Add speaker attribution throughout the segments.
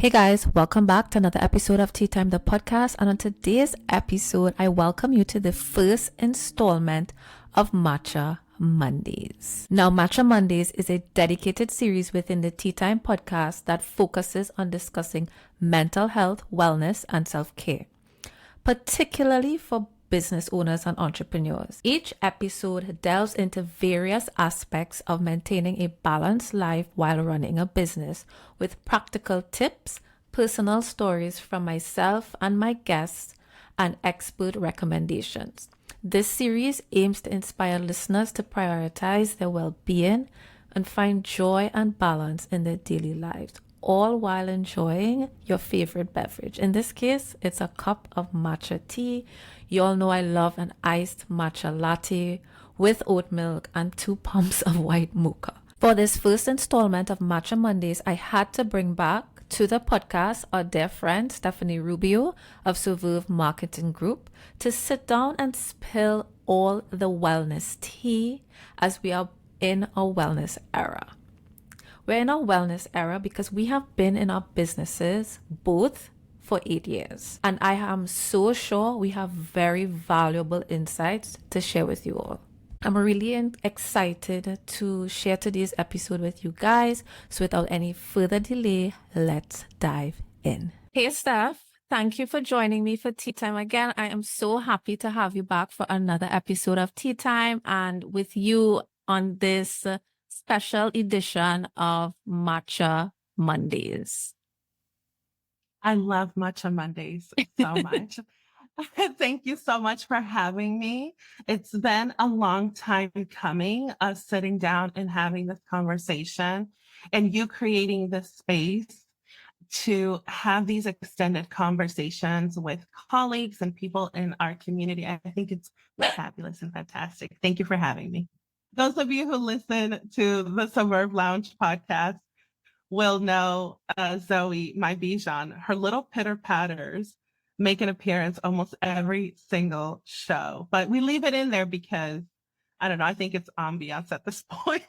Speaker 1: Hey guys, welcome back to another episode of Tea Time, the podcast. And on today's episode, I welcome you to the first installment of Matcha Mondays. Now, Matcha Mondays is a dedicated series within the Tea Time podcast that focuses on discussing mental health, wellness, and self-care, particularly for business owners and entrepreneurs. Each episode delves into various aspects of maintaining a balanced life while running a business with practical tips, personal stories from myself and my guests, and expert recommendations. This series aims to inspire listeners to prioritize their well-being and find joy and balance in their daily lives, all while enjoying your favorite beverage. In this case, it's a cup of matcha tea. You all know I love an iced matcha latte with oat milk and 2 pumps of white mocha. For this first installment of Matcha Mondays, I had to bring back to the podcast our dear friend Stephanie Rubio of Serve Marketing Group to sit down and spill all the wellness tea as we are in a wellness era. We're in a wellness era because we have been in our businesses both for 8 years. And I am so sure we have very valuable insights to share with you all. I'm really excited to share today's episode with you guys. So without any further delay, let's dive in. Hey, Steph. Thank you for joining me for Tea Time again. I am so happy to have you back for another episode of Tea Time and with you on this special edition of Matcha Mondays.
Speaker 2: I love Matcha Mondays so much. Thank you so much for having me. It's been a long time coming, us sitting down and having this conversation and you creating this space to have these extended conversations with colleagues and people in our community. I think it's fabulous and fantastic. Thank you for having me. Those of you who listen to the Suburb Lounge podcast will know Zoe, my Bijan, her little pitter patters make an appearance almost every single show. But we leave it in there because, I don't know, I think it's ambiance at this point.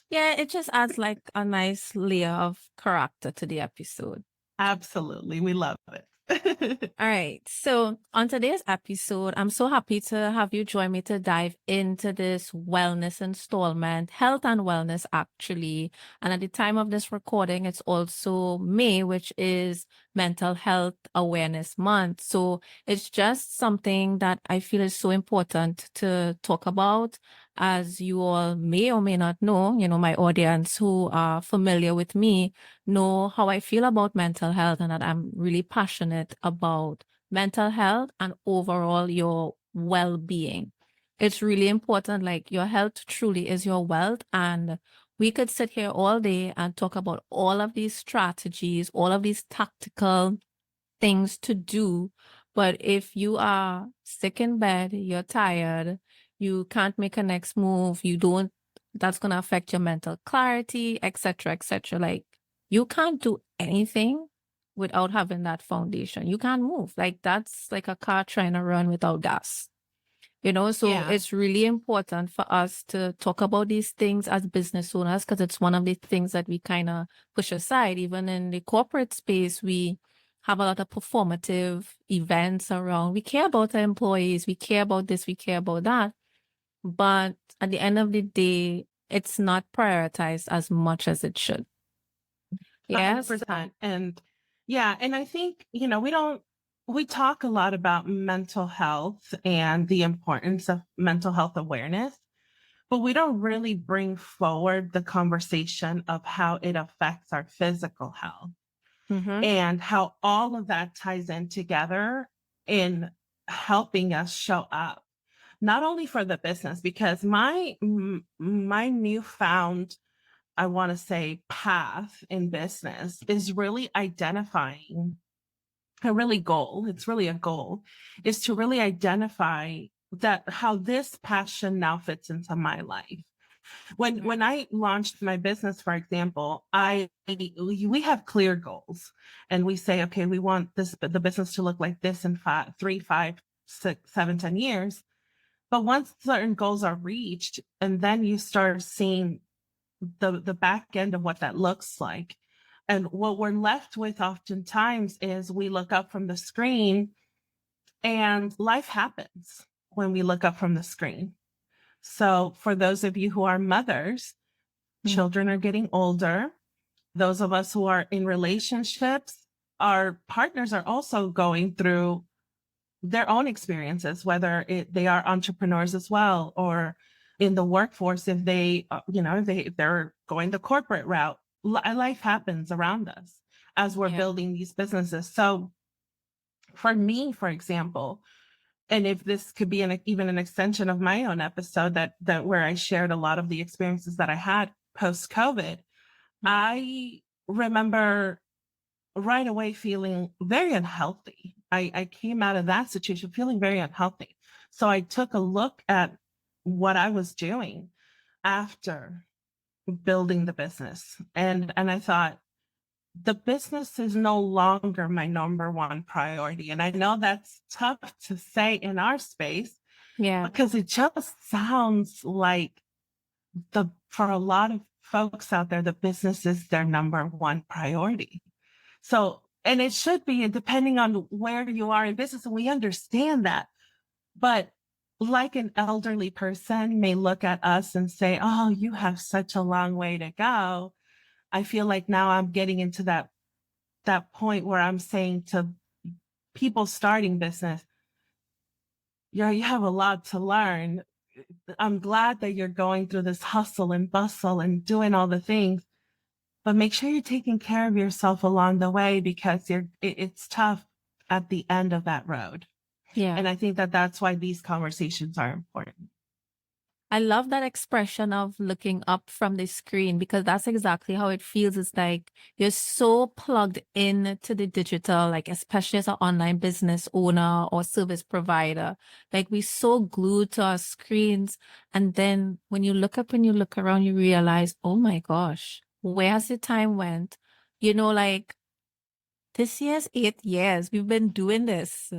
Speaker 1: Yeah, it just adds like a nice layer of character to the episode.
Speaker 2: Absolutely. We love it.
Speaker 1: All right. So on today's episode, I'm so happy to have you join me to dive into this wellness installment, health and wellness, actually. And at the time of this recording, it's also May, which is Mental Health Awareness Month. So it's just something that I feel is so important to talk about. As you all may or may not know, my audience who are familiar with me know how I feel about mental health and that I'm really passionate about mental health and overall your well-being. It's really important, like your health truly is your wealth. And we could sit here all day and talk about all of these strategies, all of these tactical things to do. But if you are sick in bed, you're tired, you can't make a next move, that's going to affect your mental clarity, etc., etc. Like you can't do anything without having that foundation. You can't move. Like that's like a car trying to run without gas. So
Speaker 2: Yeah.
Speaker 1: it's really important for us to talk about these things as business owners because it's one of the things that we kind of push aside. Even in the corporate space, we have a lot of performative events around. We care about our employees. We care about this. We care about that. But at the end of the day, it's not prioritized as much as it should. Yes.
Speaker 2: 100%. And yeah, and I think, we talk a lot about mental health and the importance of mental health awareness, but we don't really bring forward the conversation of how it affects our physical health and how all of that ties in together in helping us show up, not only for the business, because my newfound, I want to say, path in business is really identifying it's really a goal, is to really identify that how this passion now fits into my life. When I launched my business, for example, we have clear goals and we say, okay, we want the business to look like this in 3, 5, 6, 7, 10 years. But once certain goals are reached, and then you start seeing the back end of what that looks like, And what we're left with oftentimes is we look up from the screen and life happens when we look up from the screen. So for those of you who are mothers, children are getting older. Those of us who are in relationships, our partners are also going through their own experiences, whether they are entrepreneurs as well, or in the workforce, if they, if they're going the corporate route, life happens around us as we're
Speaker 1: Yeah.
Speaker 2: building these businesses. So for me, for example, and if this could be even an extension of my own episode that where I shared a lot of the experiences that I had post COVID, I remember right away feeling very unhealthy. I came out of that situation feeling very unhealthy. So I took a look at what I was doing after building the business. And I thought, the business is no longer my number one priority. And I know that's tough to say in our space
Speaker 1: Yeah.
Speaker 2: because it just sounds like for a lot of folks out there, the business is their number one priority. So, and it should be, and depending on where you are in business, and we understand that. But like an elderly person may look at us and say, "Oh, you have such a long way to go." I feel like now I'm getting into that point where I'm saying to people starting business, "Yeah, you have a lot to learn. I'm glad that you're going through this hustle and bustle and doing all the things, but make sure you're taking care of yourself along the way because it's tough at the end of that road."
Speaker 1: Yeah.
Speaker 2: And I think that that's why these conversations are important.
Speaker 1: I love that expression of looking up from the screen because that's exactly how it feels. It's like you're so plugged in to the digital, like especially as an online business owner or service provider. Like we're so glued to our screens. And then when you look up and you look around, you realize, oh my gosh, where has the time went? Like this year's 8 years. We've been doing this.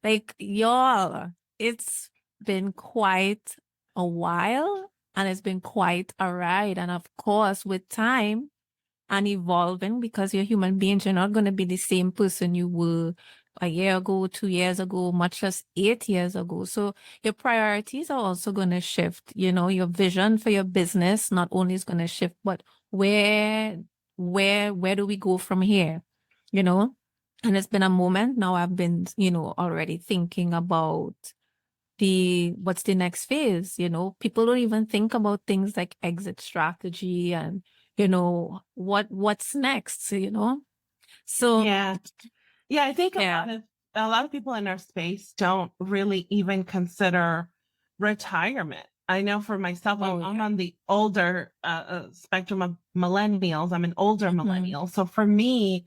Speaker 1: Like, y'all, it's been quite a while and it's been quite a ride. And of course, with time and evolving, because you're human beings, you're not going to be the same person you were a year ago, 2 years ago, much less 8 years ago. So your priorities are also going to shift. Your vision for your business not only is going to shift, but where do we go from here? you know? And it's been a moment now I've been, already thinking about what's the next phase, People don't even think about things like exit strategy and, what's next. So,
Speaker 2: Yeah. Yeah. I think
Speaker 1: yeah.
Speaker 2: a lot of people in our space don't really even consider retirement. I know for myself,
Speaker 1: Oh,
Speaker 2: I'm
Speaker 1: yeah.
Speaker 2: on the older spectrum of millennials. I'm an older
Speaker 1: Mhm.
Speaker 2: millennial. So for me,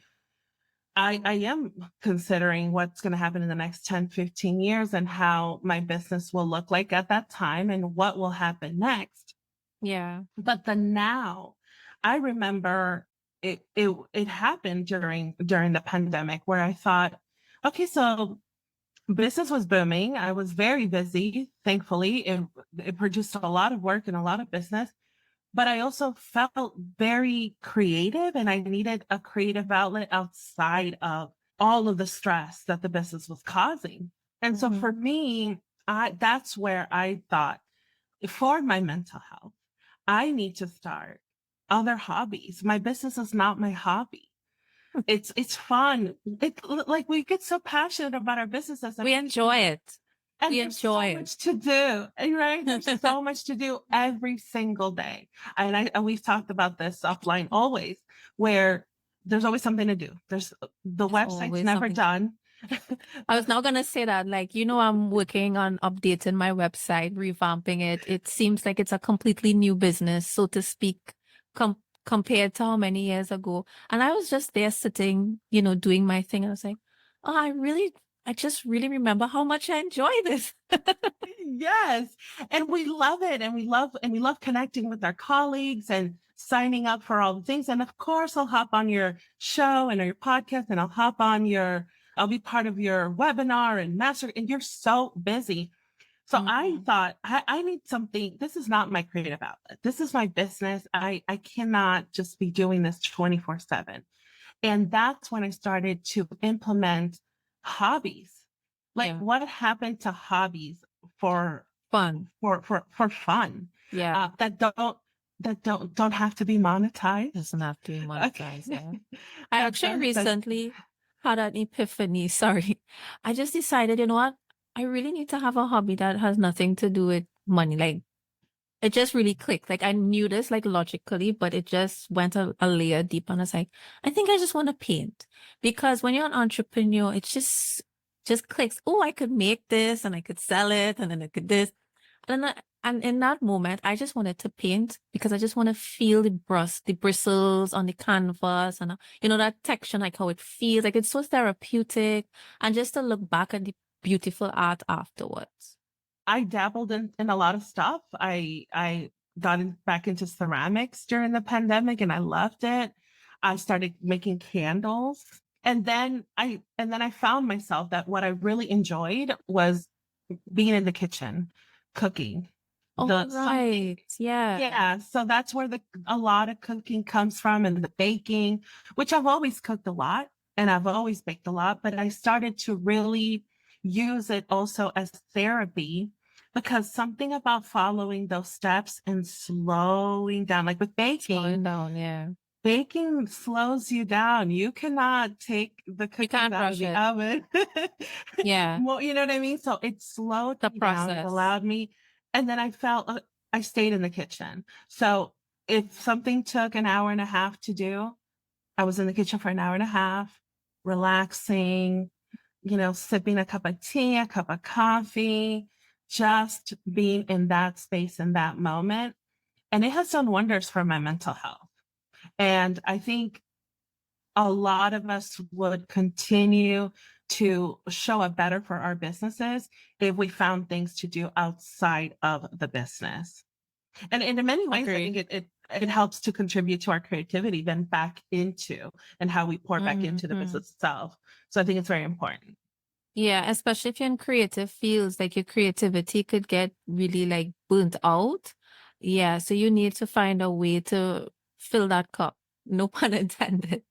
Speaker 2: I am considering what's going to happen in the next 10, 15 years and how my business will look like at that time and what will happen next.
Speaker 1: Yeah.
Speaker 2: But the now, I remember it happened during the pandemic where I thought, okay, so business was booming. I was very busy. Thankfully, it produced a lot of work and a lot of business. But I also felt very creative and I needed a creative outlet outside of all of the stress that the business was causing. And so
Speaker 1: Mhm.
Speaker 2: for me, that's where I thought for my mental health, I need to start other hobbies. My business is not my hobby. It's fun. Like we get so passionate about our businesses
Speaker 1: We enjoy it.
Speaker 2: and
Speaker 1: We
Speaker 2: there's so
Speaker 1: enjoy it.
Speaker 2: much to do, right? There's so much to do every single day. And we've talked about this offline always, where there's always something to do. The
Speaker 1: It's
Speaker 2: website's
Speaker 1: always
Speaker 2: never
Speaker 1: something.
Speaker 2: done.
Speaker 1: I was now gonna say that, like, I'm working on updating my website, revamping it. It seems like it's a completely new business, so to speak, compared to how many years ago. And I was just there sitting, doing my thing. I was like, oh, I just really remember how much I enjoy this.
Speaker 2: Yes. And we love it. And we love connecting with our colleagues and signing up for all the things. And of course, I'll hop on your show and your podcast and I'll be part of your webinar and master. And you're so busy. So I
Speaker 1: Mhm.
Speaker 2: thought I need something. This is not my creative outlet. This is my business. I cannot just be doing this 24/7. And that's when I started to implement hobbies. Like
Speaker 1: Yeah.
Speaker 2: what happened to hobbies for
Speaker 1: Fun.
Speaker 2: for fun
Speaker 1: Yeah.
Speaker 2: that don't have to be monetized.
Speaker 1: Doesn't have to be monetized.
Speaker 2: Okay.
Speaker 1: Yeah. I actually
Speaker 2: That
Speaker 1: recently had an epiphany. Sorry. I just decided, you know what? I really need to have a hobby that has nothing to do with money. Like it just really clicked. Like I knew this like logically, but it just went a layer deep. And I was like, I think I just want to paint because when you're an entrepreneur, it just clicks. Oh, I could make this and I could sell it and then I could this. And in that moment, I just wanted to paint because I just want to feel the bristles on the canvas and that texture, like how it feels. Like it's so therapeutic, and just to look back at the beautiful art afterwards.
Speaker 2: I dabbled in a lot of stuff. I got back into ceramics during the pandemic and I loved it. I started making candles. And then I found myself that what I really enjoyed was being in the kitchen, cooking.
Speaker 1: Oh,
Speaker 2: The something
Speaker 1: right. Yeah.
Speaker 2: Yeah, so that's where a lot of cooking comes from, and the baking, which I've always cooked a lot and I've always baked a lot, but I started to really use it also as therapy because something about following those steps and slowing down, like with
Speaker 1: Slowing
Speaker 2: baking,
Speaker 1: down. Yeah.
Speaker 2: baking slows you down. You cannot take the
Speaker 1: You
Speaker 2: cookies
Speaker 1: can't
Speaker 2: out of
Speaker 1: rush
Speaker 2: the
Speaker 1: it.
Speaker 2: oven.
Speaker 1: Yeah.
Speaker 2: Well, you know what I mean? So it slowed
Speaker 1: The
Speaker 2: me down. It
Speaker 1: process.
Speaker 2: allowed me, and then I stayed in the kitchen. So if something took an hour and a half to do, I was in the kitchen for an hour and a half, relaxing, sipping a cup of tea, a cup of coffee, just being in that space in that moment. And it has done wonders for my mental health. And I think a lot of us would continue to show up better for our businesses if we found things to do outside of the business. And in many ways, I think
Speaker 1: Agreed.
Speaker 2: it helps to contribute to our creativity then back into and how we pour back into the
Speaker 1: Hmm.
Speaker 2: business itself. So I think it's very important.
Speaker 1: Yeah, especially if you're in creative fields, like your creativity could get really like burnt out. Yeah, so you need to find a way to fill that cup. No pun intended.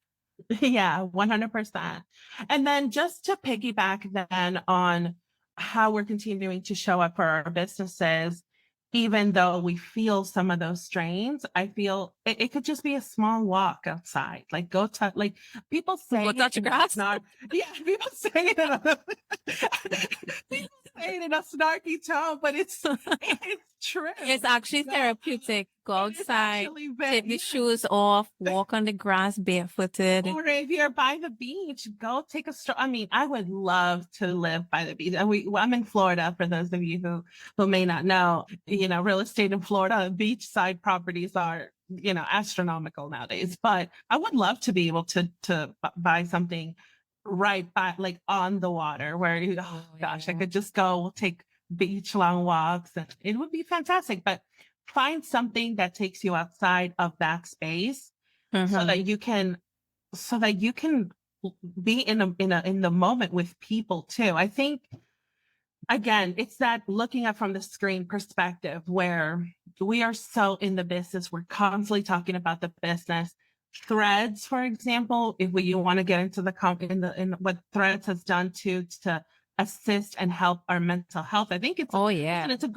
Speaker 2: Yeah, 100%. And then just to piggyback then on how we're continuing to show up for our businesses, even though we feel some of those strains, I feel it could just be a small walk outside. Like go touch, like people say
Speaker 1: Go touch
Speaker 2: it
Speaker 1: the
Speaker 2: in a
Speaker 1: grass.
Speaker 2: snark. Yeah, people say it in a, people say it in a snarky tone, but it's true.
Speaker 1: It's actually
Speaker 2: Go,
Speaker 1: therapeutic. Go
Speaker 2: it is
Speaker 1: outside,
Speaker 2: actually
Speaker 1: take the
Speaker 2: very,
Speaker 1: shoes off, walk on the grass barefooted.
Speaker 2: or if you're by the beach, go take a stroll. I mean, I would love to live by the beach. And I'm in Florida, for those of you who may not know, real estate in Florida, beachside properties are, astronomical nowadays. But I would love to be able to buy something right by, like on the water where, oh gosh, I
Speaker 1: Yeah.
Speaker 2: could just go take beach long walks and it would be fantastic. But find something that takes you outside of that space so
Speaker 1: Mm-hmm.
Speaker 2: that you can be in the moment with people too. I think again, it's that looking at from the screen perspective where we are so in the business, we're constantly talking about the business. Threads, for example, if you want to get into in what Threads has done to assist and help our mental health, I think
Speaker 1: Oh
Speaker 2: listen,
Speaker 1: yeah.
Speaker 2: it's a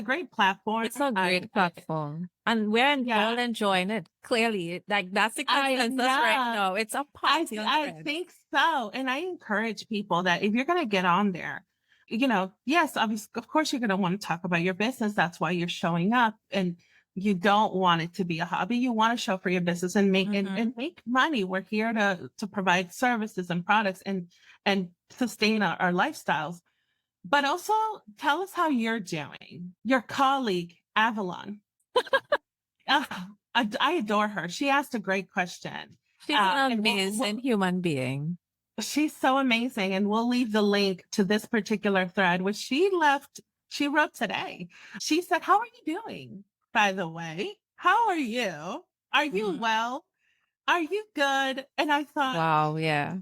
Speaker 2: great platform.
Speaker 1: It's a great platform. And we're
Speaker 2: Yeah,
Speaker 1: all enjoying it. Clearly. Like that's the
Speaker 2: I
Speaker 1: consensus right
Speaker 2: know.
Speaker 1: now. It's a party on
Speaker 2: I
Speaker 1: Threads.
Speaker 2: think so. And I encourage people that if you're going to get on there, yes, obviously, of course, you're going to want to talk about your business. That's why you're showing up. And you don't want it to be a hobby. You want to show for your business and make
Speaker 1: Mm-hmm.
Speaker 2: and make money. We're here to provide services and products and sustain our lifestyles. But also tell us how you're doing. Your colleague, Avalon. I adore her. She asked a great question.
Speaker 1: She's an
Speaker 2: And
Speaker 1: amazing human being.
Speaker 2: she's so amazing. And we'll leave the link to this particular thread, which she wrote today. She said, how are you doing, by the way? How are you? Are you
Speaker 1: Mhm.
Speaker 2: well? Are you good? And
Speaker 1: Wow, yeah.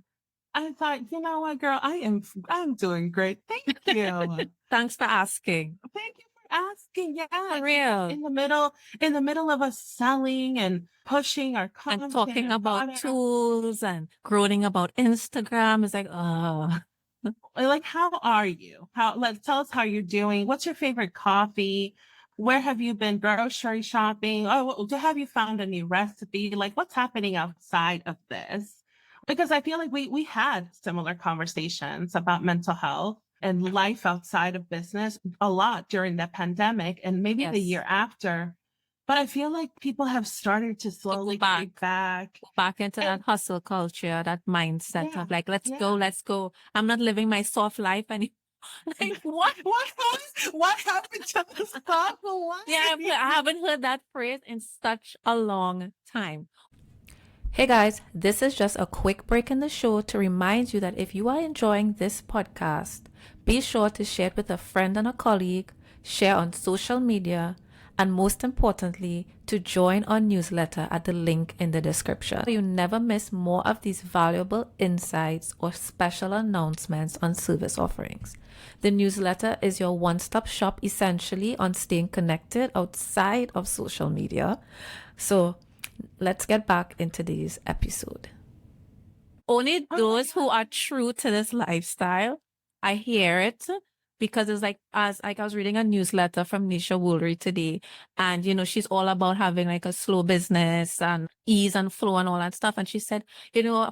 Speaker 2: you know what, girl, I'm doing great. Thank you.
Speaker 1: Thanks for asking.
Speaker 2: Thank you asking,
Speaker 1: For
Speaker 2: yeah,
Speaker 1: real.
Speaker 2: in the middle of us selling and pushing our
Speaker 1: And
Speaker 2: content
Speaker 1: talking
Speaker 2: and
Speaker 1: about
Speaker 2: product.
Speaker 1: tools and groaning about Instagram. It's like,
Speaker 2: Like, how are you? Let's tell us how you're doing. What's your favorite coffee? Where have you been grocery shopping? Oh, have you found a new recipe? Like, what's happening outside of this? Because I feel like we had similar conversations about mental health and life outside of business a lot during the pandemic and maybe the
Speaker 1: yes,
Speaker 2: year after. But I feel like people have started to
Speaker 1: to go
Speaker 2: slowly
Speaker 1: back.
Speaker 2: creep back.
Speaker 1: Back into
Speaker 2: And
Speaker 1: that hustle culture, that mindset
Speaker 2: yeah,
Speaker 1: of like, let's go,
Speaker 2: yeah.
Speaker 1: let's go. I'm not living my soft life anymore. Like, what?
Speaker 2: What happened to the soft
Speaker 1: Yeah,
Speaker 2: life?
Speaker 1: I haven't heard that phrase in such a long time.
Speaker 3: Hey guys, this is just a quick break in the show to remind you that if you are enjoying this podcast, be sure to share it with a friend and a colleague, share on social media, and most importantly, to join our newsletter at the link in the description. So you never miss more of these valuable insights or special announcements on service offerings. The newsletter is your one-stop shop essentially on staying connected outside of social media. So let's get back into this episode.
Speaker 1: Only
Speaker 2: Oh my
Speaker 1: those who
Speaker 2: God.
Speaker 1: are true to this lifestyle, I hear it because it's like as like I was reading a newsletter from Nisha Woolry today, and she's all about having like a slow business and ease and flow and all that stuff. And she said,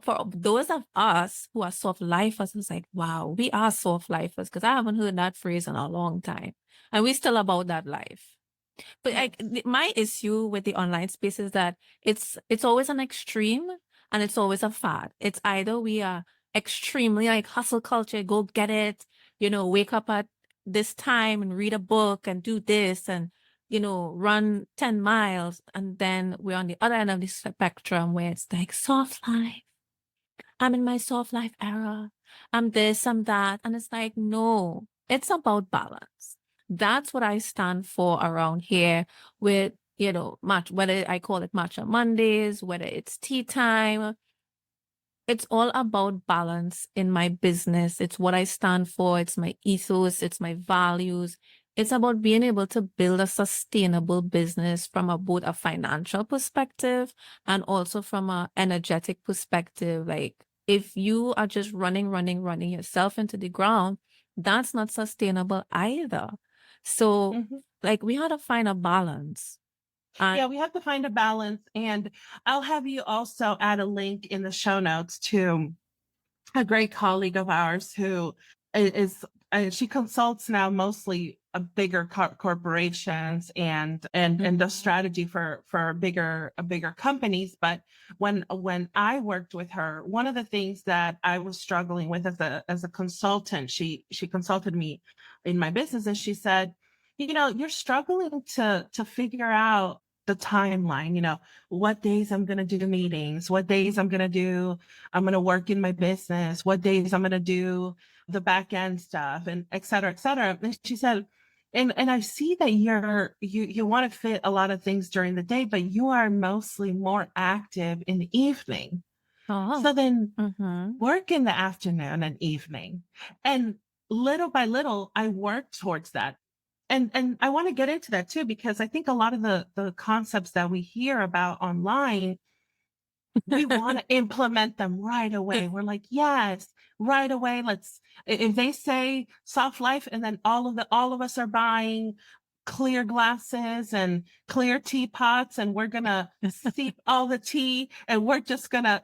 Speaker 1: for those of us who are soft lifers, it's like, wow, we are soft lifers because I haven't heard that phrase in a long time, and we still about that life. But
Speaker 2: Yes.
Speaker 1: my issue with the online space is that it's always an extreme and it's always a fad. It's either we are extremely like hustle culture, go get it, wake up at this time and read a book and do this and run 10 miles. And then we're on the other end of the spectrum where it's like soft life. I'm in my soft life era. I'm this, I'm that. And it's like, no, it's about balance. That's what I stand for around here with, match, whether I call it Matcha Mondays, whether it's tea time, it's all about balance in my business. It's what I stand for. It's my ethos. It's my values. It's about being able to build a sustainable business from both a financial perspective and also from an energetic perspective. Like if you are just running yourself into the ground, that's not sustainable either. So
Speaker 2: Mhm.
Speaker 1: like we had to find a balance. And
Speaker 2: Yeah, we have to find a balance. And I'll have you also add a link in the show notes to a great colleague of ours who is she consults now mostly bigger corporations and does
Speaker 1: Mhm.
Speaker 2: strategy for bigger companies. But when I worked with her, one of the things that I was struggling with as a consultant, she consulted me in my business, and she said, you're struggling to figure out the timeline, what days I'm going to do meetings, what days I'm going to work in my business, what days I'm going to do the back end stuff, and et cetera, et cetera. And she said, and I see that you want to fit a lot of things during the day, but you are mostly more active in the evening.
Speaker 1: oh,
Speaker 2: So then
Speaker 1: mhm.
Speaker 2: work in the afternoon and evening. And little by little, I work towards that. And I want to get into that too, because I think a lot of the concepts that we hear about online, we want to implement them right away. We're like, yes, right away. If they say soft life, and then all of us are buying clear glasses and clear teapots, and we're gonna steep all the tea, and we're just gonna,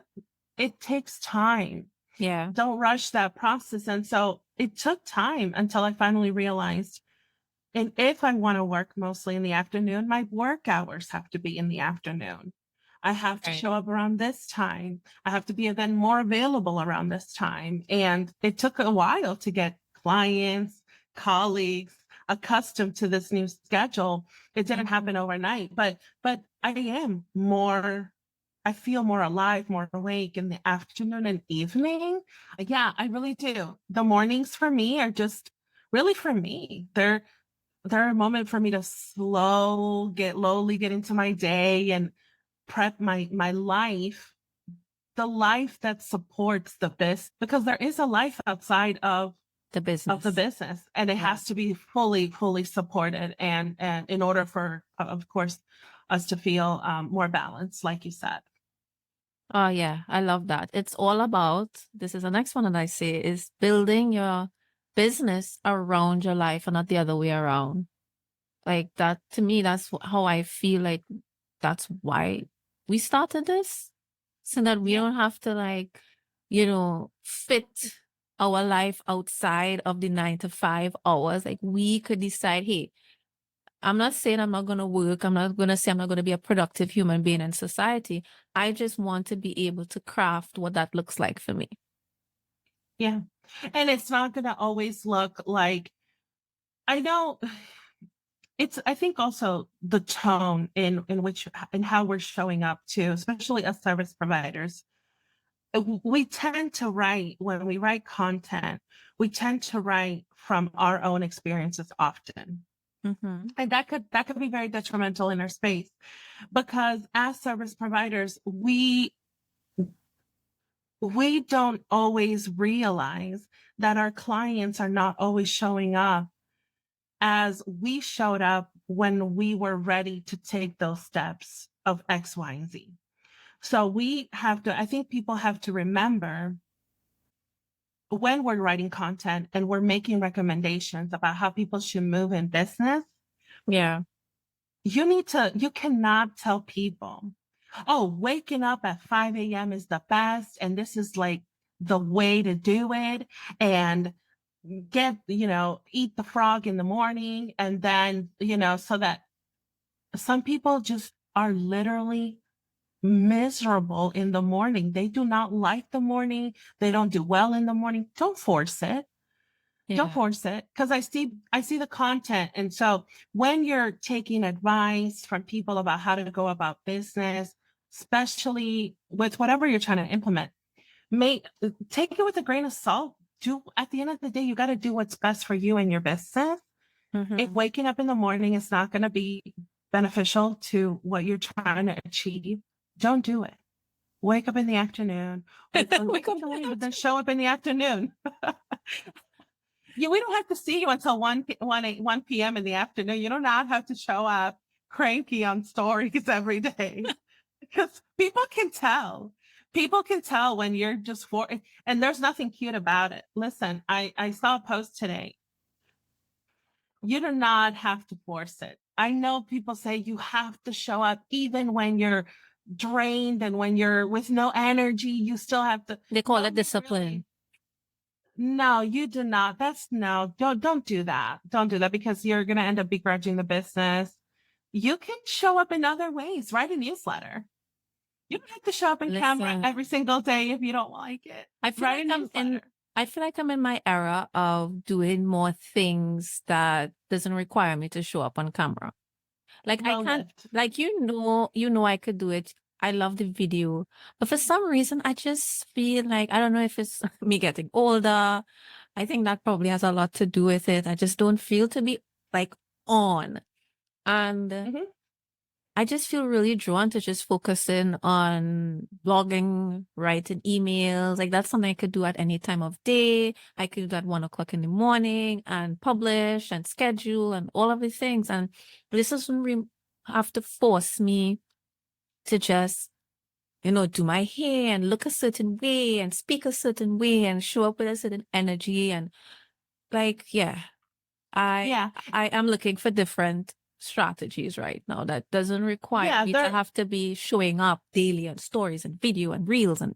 Speaker 2: it takes time.
Speaker 1: Yeah.
Speaker 2: Don't rush that process. And so it took time until I finally realized, and if I want to work mostly in the afternoon, my work hours have to be in the afternoon. I have to
Speaker 1: Right.
Speaker 2: show up around this time. I have to be then more available around this time. And it took a while to get clients, colleagues accustomed to this new schedule. It didn't happen
Speaker 1: Mhm.
Speaker 2: overnight, but I feel more alive, more awake in the afternoon and evening. Yeah, I really do. The mornings for me are just really for me. They're a moment for me to lowly get into my day and prep my life, the life that supports the best, because there is a life outside of
Speaker 3: the business.
Speaker 2: of the business, and it
Speaker 3: Yeah.
Speaker 2: has to be fully supported, and in order for, of course, us to feel more balanced, like you said.
Speaker 3: Oh yeah, I love that. It's all about, this is the next one that I say, is building your business around your life and not the other way around. Like that, to me, that's how I feel like that's why we started this. So that we
Speaker 2: Yeah.
Speaker 3: don't have to like, fit our life outside of the 9 to 5 hours. Like we could decide, hey, I'm not saying I'm not going to work. I'm not going to say I'm not going to be a productive human being in society. I just want to be able to craft what that looks like for me.
Speaker 2: Yeah. And it's not going to always look like, I know I think also the tone in which, and how we're showing up too, especially as service providers. We tend to write, when we write content, we tend to write from our own experiences often.
Speaker 3: Mm-hmm.
Speaker 2: And that could be very detrimental in our space, because as service providers, we don't always realize that our clients are not always showing up as we showed up when we were ready to take those steps of X, Y, and Z. So I think people have to remember, when we're writing content and we're making recommendations about how people should move in business,
Speaker 3: Yeah.
Speaker 2: you cannot tell people, oh, waking up at 5 a.m. is the best, and this is like the way to do it, and eat the frog in the morning, and then, so that some people just are literally miserable in the morning. They do not like the morning. They don't do well in the morning. Don't force it. Don't
Speaker 3: Yeah.
Speaker 2: force it, because I see the content. And so when you're taking advice from people about how to go about business, especially with whatever you're trying to implement, take it with a grain of salt. At the end of the day, you got to do what's best for you and your business.
Speaker 3: Mm-hmm.
Speaker 2: If waking up in the morning is not going to be beneficial to what you're trying to achieve, don't do it. Wake up in the afternoon. Wake up in the morning, but then show up in the afternoon. Yeah, we don't have to see you until 1 p.m. in the afternoon. You do not have to show up cranky on stories every day, because people can tell. People can tell when you're just and there's nothing cute about it. Listen, I saw a post today. You do not have to force it. I know people say you have to show up even when you're drained and when you're with no energy. You still have to.
Speaker 3: They call it discipline.
Speaker 2: Really, no, you do not. Don't do that. Don't do that, because you're going to end up begrudging the business. You can show up in other ways. Write a newsletter. You don't have to show up in camera every single day if you don't like it.
Speaker 3: I feel like I'm in my era of doing more things that doesn't require me to show up on camera. Like I can't, like, I could do it. I love the video, but for some reason, I just feel like, I don't know if it's me getting older. I think that probably has a lot to do with it. I just don't feel to be like on. And I just feel really drawn to just focusing on blogging, writing emails. Like that's something I could do at any time of day. I could do at 1 o'clock in the morning and publish and schedule and all of these things. And this doesn't have to force me to just, do my hair and look a certain way and speak a certain way and show up with a certain energy. And like, I am looking for different strategies right now that doesn't require me to have to be showing up daily on stories and video and reels and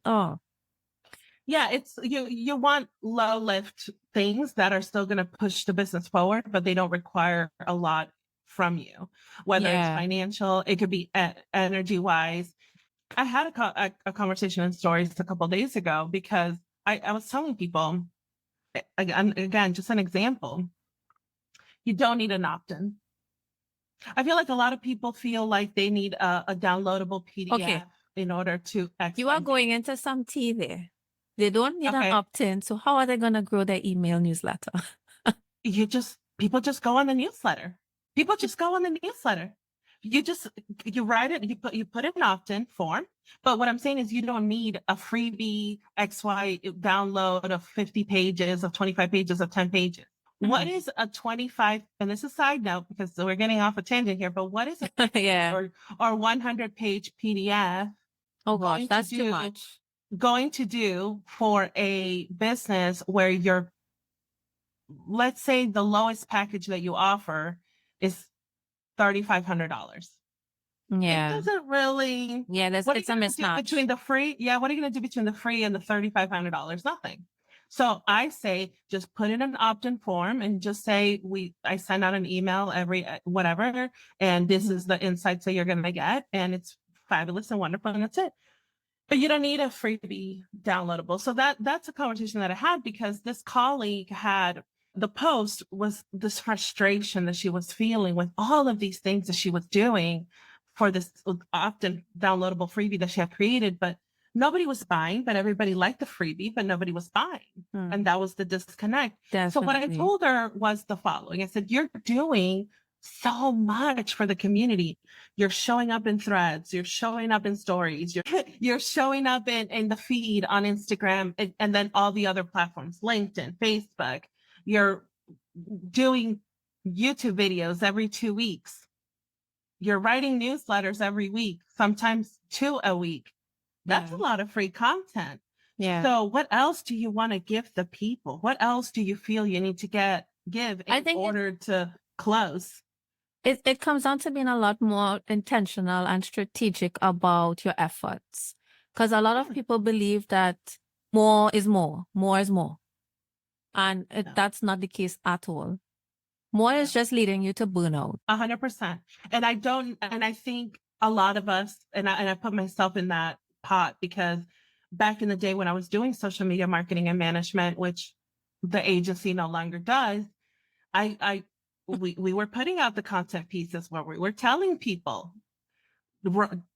Speaker 2: it's you want low lift things that are still going to push the business forward, but they don't require a lot from you, whether it's financial, it could be energy wise. I had a conversation in stories a couple of days ago, because I was telling people, again, just an example, you don't need an opt-in. I feel like a lot of people feel like they need a downloadable PDF in order to access.
Speaker 3: You are going into some tea there. They don't need an opt-in. So how are they going to grow their email newsletter?
Speaker 2: People just go on the newsletter. People just go on the newsletter. you write it, you put an opt-in form. But what I'm saying is you don't need a freebie XY download of 50 pages, of 25 pages, of 10 pages. What is a 25, and this is a side note because we're getting off a tangent here, but what is a
Speaker 3: Yeah.
Speaker 2: or 100 page PDF
Speaker 3: Oh gosh,
Speaker 2: going to
Speaker 3: that's too
Speaker 2: do
Speaker 3: much.
Speaker 2: going to do for a business where you're, let's say the lowest package that you offer is $3,500. It
Speaker 3: Yeah.
Speaker 2: doesn't really.
Speaker 3: Yeah,
Speaker 2: What are
Speaker 3: it's
Speaker 2: you
Speaker 3: a
Speaker 2: going to do
Speaker 3: mismatch.
Speaker 2: between the free? Yeah, what are you going to do between the free and the $3,500? Nothing. So I say just put in an opt-in form and just say I send out an email every whatever, and this is the insights that you're going to get, and it's fabulous and wonderful, and that's it. But you don't need a freebie downloadable. So that's a conversation that I had because this colleague had, the post was this frustration that she was feeling with all of these things that she was doing for this often downloadable freebie that she had created, but nobody was buying, but everybody liked the freebie, but nobody was buying. And that was the disconnect. So what I
Speaker 3: Definitely.
Speaker 2: told her was the following. I said, you're doing so much for the community. You're showing up in threads, you're showing up in stories, you're showing up in the feed on Instagram and then all the other platforms, LinkedIn, Facebook. You're doing YouTube videos every 2 weeks. You're writing newsletters every week, sometimes 2 a week. That's a lot of free content.
Speaker 3: Yeah.
Speaker 2: So what else do you want to give the people? What else do you feel you need to give in order to close?
Speaker 3: It comes down to being a lot more intentional and strategic about your efforts. Because a lot of people believe that more is more, more is more. And that's not the case at all. More is just leading you to burnout.
Speaker 2: 100%. And I think a lot of us, and I put myself in that pot because back in the day when I was doing social media marketing and management, which the agency no longer does, we were putting out the content pieces where we were telling people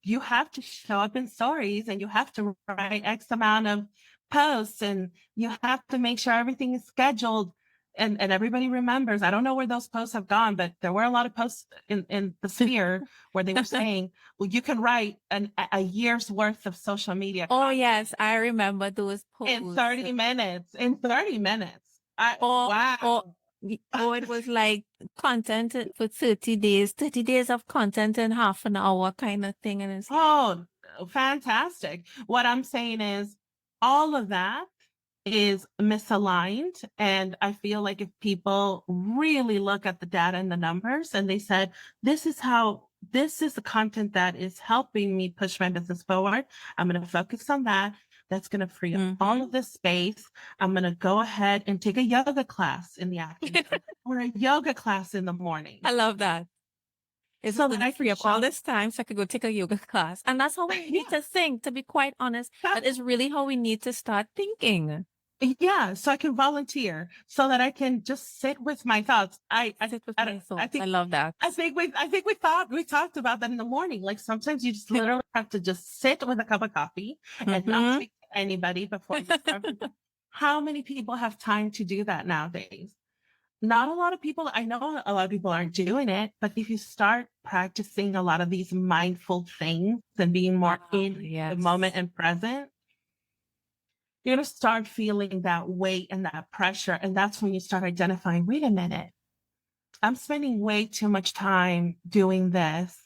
Speaker 2: you have to show up in stories and you have to write X amount of posts and you have to make sure everything is scheduled. And everybody remembers, I don't know where those posts have gone, but there were a lot of posts in the sphere where they were saying, well, you can write a year's worth of social media.
Speaker 3: Oh, yes. I remember those posts.
Speaker 2: In 30 minutes. Wow.
Speaker 3: Oh, it was like content for 30 days, 30 days of content in half an hour kind of thing. And it's
Speaker 2: fantastic. What I'm saying is all of that is misaligned. And I feel like if people really look at the data and the numbers and they said, this is the content that is helping me push my business forward. I'm going to focus on that. That's going to free up all of this space. I'm going to go ahead and take a yoga class in the afternoon or a yoga class in the morning.
Speaker 3: I love that. It's so that I free up all this time so I could go take a yoga class. And that's how we need to think, to be quite honest. That is really how we need to start thinking.
Speaker 2: Yeah, so I can volunteer, so that I can just sit with my thoughts. I
Speaker 3: sit with my thoughts. I love that.
Speaker 2: I think we talked about that in the morning. Like sometimes you just literally have to just sit with a cup of coffee and not speak to anybody before you start. How many people have time to do that nowadays? Not a lot of people. I know a lot of people aren't doing it, but if you start practicing a lot of these mindful things and being more in the moment and present, you're going to start feeling that weight and that pressure. And that's when you start identifying, wait a minute, I'm spending way too much time doing this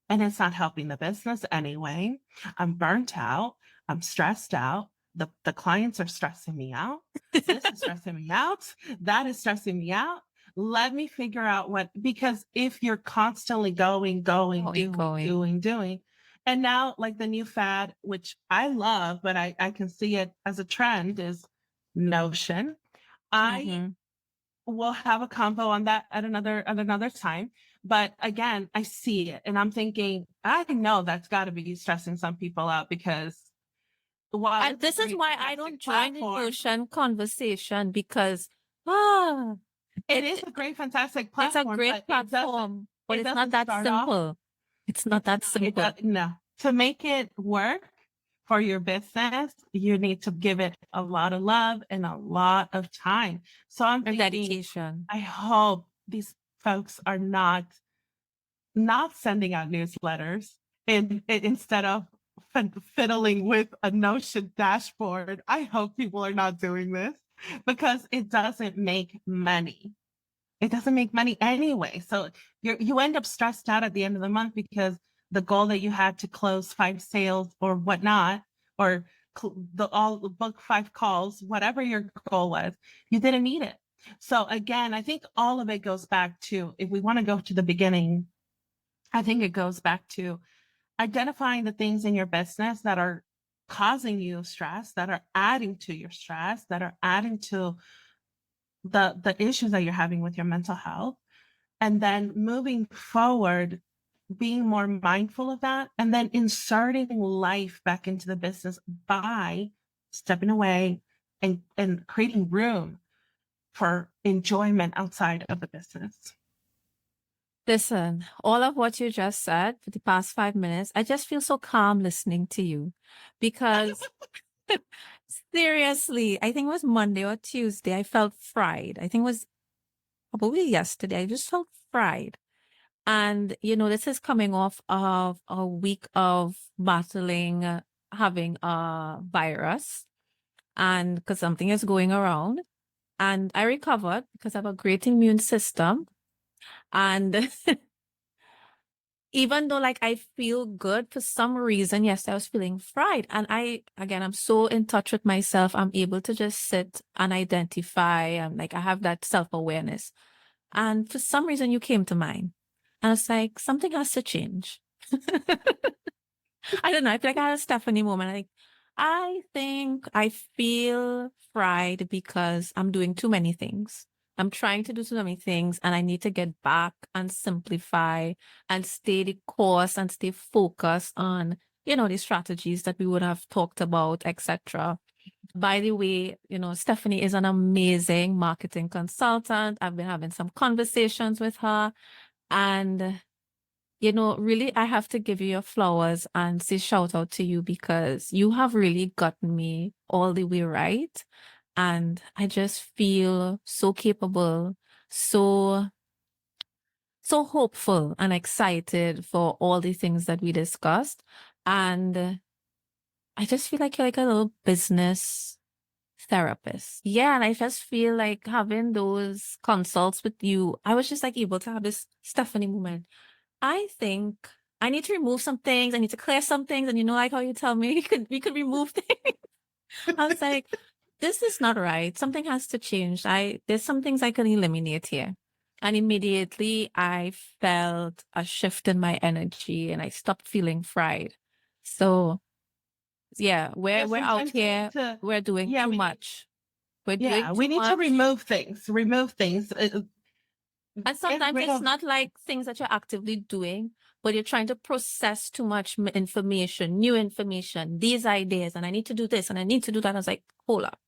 Speaker 2: and it's not helping the business anyway. I'm burnt out. I'm stressed out. The clients are stressing me out. This is stressing me out. That is stressing me out. Let me figure out because if you're constantly doing, and now, like the new fad, which I love, but I can see it as a trend, is Notion. I will have a convo on that at another time. But again, I see it and I'm thinking, I know that's got to be stressing some people out because
Speaker 3: and this is why I don't join the Notion conversation because
Speaker 2: it is a great, fantastic platform.
Speaker 3: It's a great platform, but it's not that simple. It's not that simple.
Speaker 2: No. To make it work for your business, you need to give it a lot of love and a lot of time. So I'm thinking,
Speaker 3: dedication.
Speaker 2: I hope these folks are not not sending out newsletters instead of fiddling with a Notion dashboard. I hope people are not doing this because it doesn't make money. It doesn't make money anyway. So you end up stressed out at the end of the month because the goal that you had to close 5 sales or whatnot, or book 5 calls, whatever your goal was, you didn't meet it. So again, I think all of it goes back to, if we want to go to the beginning, I think it goes back to identifying the things in your business that are causing you stress, that are adding to your stress, that are adding to the issues that you're having with your mental health, and then moving forward, being more mindful of that, and then inserting life back into the business by stepping away and creating room for enjoyment outside of the business.
Speaker 3: Listen, all of what you just said for the past 5 minutes, I just feel so calm listening to you because seriously, I think it was Monday or Tuesday, I felt fried. I think it was probably yesterday. I just felt fried. And, this is coming off of a week of battling, having a virus, and because something is going around. And I recovered because I have a great immune system. And even though like I feel good, for some reason, yes, I was feeling fried. And I'm so in touch with myself. I'm able to just sit and identify. Like I have that self-awareness. And for some reason you came to mind. And it's like, something has to change. I don't know. I feel like I had a Stephanie moment. Like, I think I feel fried because I'm doing too many things. I'm trying to do too many things and I need to get back and simplify and stay the course and stay focused on, the strategies that we would have talked about, etc. By the way, Stephanie is an amazing marketing consultant. I've been having some conversations with her, and really, I have to give you your flowers and say shout out to you because you have really gotten me all the way right. And I just feel so capable, so hopeful and excited for all the things that we discussed. And I just feel like you're like a little business therapist. Yeah, and I just feel like having those consults with you, I was just like able to have this Stephanie moment. I think I need to remove some things. I need to clear some things. And like how you tell me we could remove things. I was like, this is not right. Something has to change. There's some things I can eliminate here. And immediately I felt a shift in my energy and I stopped feeling fried. So yeah, we're out here. We're doing too much. We're doing too
Speaker 2: we need
Speaker 3: much.
Speaker 2: to remove things.
Speaker 3: And sometimes it's not like things that you're actively doing, but you're trying to process too much information, new information, these ideas, and I need to do this and I need to do that. I was like, hold up.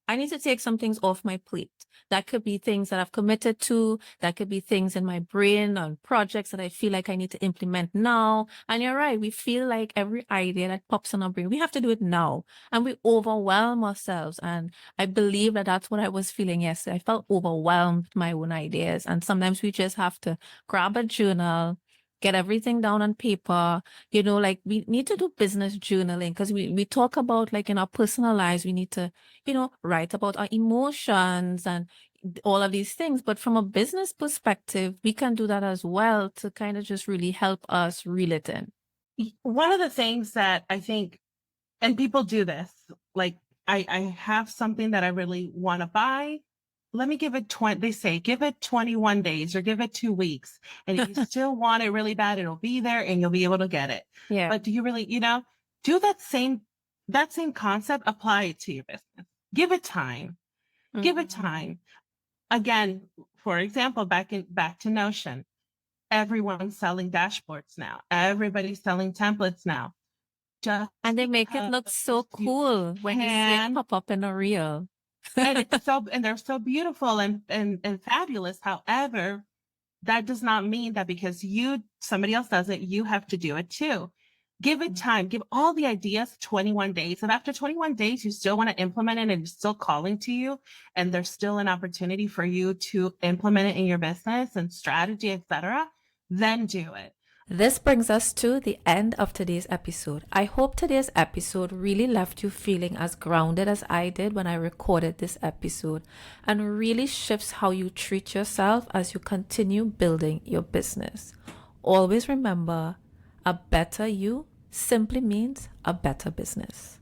Speaker 3: I need to take some things off my plate. That could be things that I've committed to. That could be things in my brain on projects that I feel like I need to implement now. And you're right. We feel like every idea that pops in our brain, we have to do it now. And we overwhelm ourselves. And I believe that that's what I was feeling yesterday. I felt overwhelmed with my own ideas. And sometimes we just have to grab a journal, get everything down on paper. Like we need to do business journaling because we talk about like in our personal lives, we need to, write about our emotions and all of these things. But from a business perspective, we can do that as well to kind of just really help us reel it in.
Speaker 2: One of the things that I think, and people do this, like I have something that I really want to buy. Let me give it they say, give it 21 days or give it 2 weeks. And if you still want it really bad, it'll be there and you'll be able to get it.
Speaker 3: Yeah.
Speaker 2: But do you really, do that same concept, apply it to your business. Give it time. Mm-hmm. Give it time. Again, for example, back to Notion, everyone's selling dashboards now. Everybody's selling templates now.
Speaker 3: And they make it look so cool when you see it pop up in a reel.
Speaker 2: And they're so beautiful and fabulous. However, that does not mean that because somebody else does it, you have to do it too. Give it time. Give all the ideas 21 days. And after 21 days, you still want to implement it and it's still calling to you. And there's still an opportunity for you to implement it in your business and strategy, etc. then do it.
Speaker 3: This brings us to the end of today's episode. I hope today's episode really left you feeling as grounded as I did when I recorded this episode, and really shifts how you treat yourself as you continue building your business. Always remember, a better you simply means a better business.